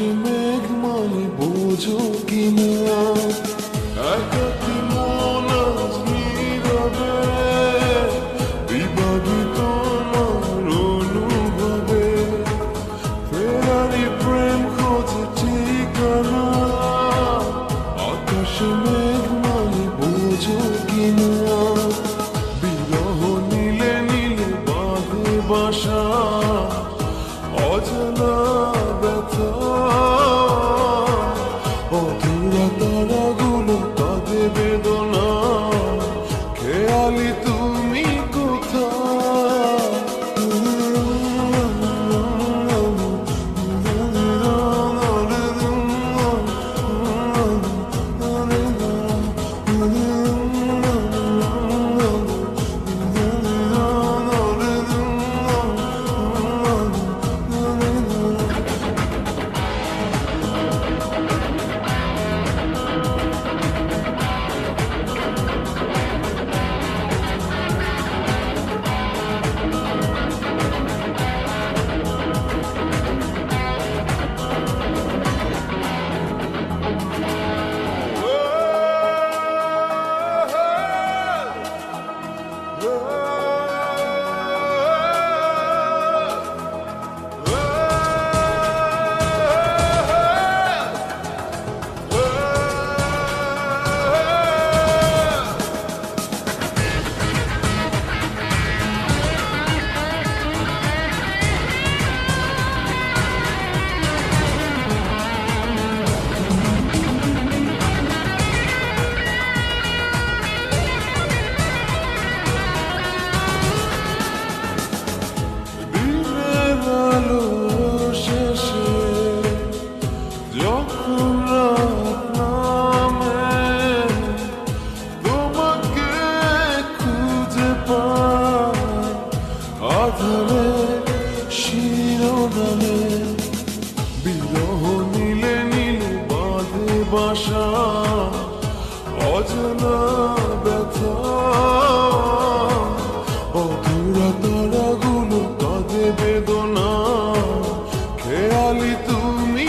আকাশে মেঘ মানে বোঝো কিনা, একাকী মন আজ নীরবে বিভাগী তোমার অনুভবে, ফেরারি প্রেম খোঁজে ঠিকানা, আকাশে মেঘ মানে বোঝো কিনা, বিরহ নীলে নীলে বাঁধে বাসা, অজানা ব্যথা, অধুরা তারাগুলো কাঁদে বেদনা, খেয়ালি তুমি শিরোনামে, বিরহ নীলে নীলে বাঁধে বাসা, অজানা ব্যথা, অধুরা তারাগুলো কাঁদে বেদনা, খেয়ালি তুমি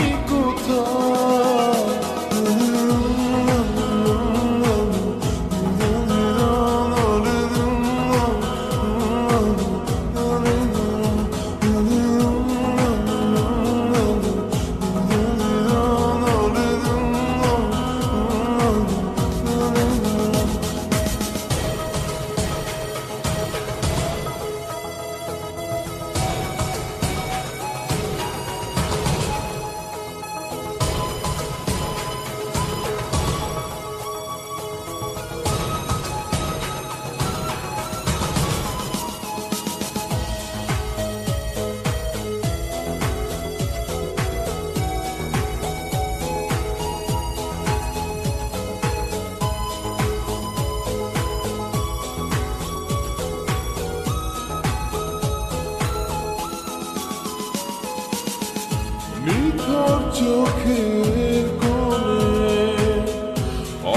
নিথর চোখের কোণে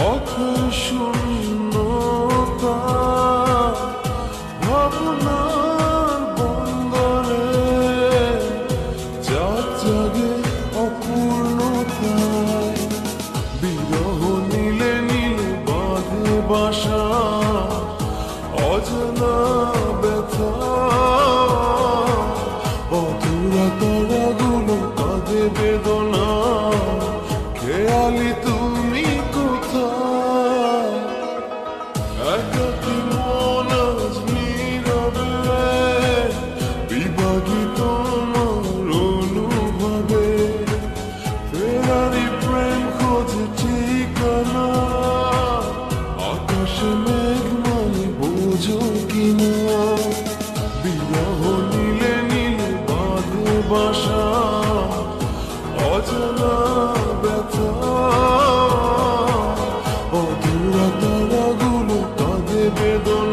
অথৈ শূন্যতা, ভাবনার বন্দরে চাঁদ জাগে অপূর্ণতায়, বিরহ নীলে নীলে বাঁধে বাসা, অজানা ব্যথা, অধুরা তারাগুলো কাঁদে বেদনা, খেয়ালি তুমি কোথায়, একাকী মন আজ নীরবে বিভাগী তোমার অনুভবে, ফেরারি প্রেম খোঁজে ঠিকানা, আকাশে মেঘ মানে বোঝো কিনা, বিরহ নীলে নীলে বাঁধে বাসা, অজানা ব্যথা, অধুরা তারাগুলো কাঁদে বেদনা।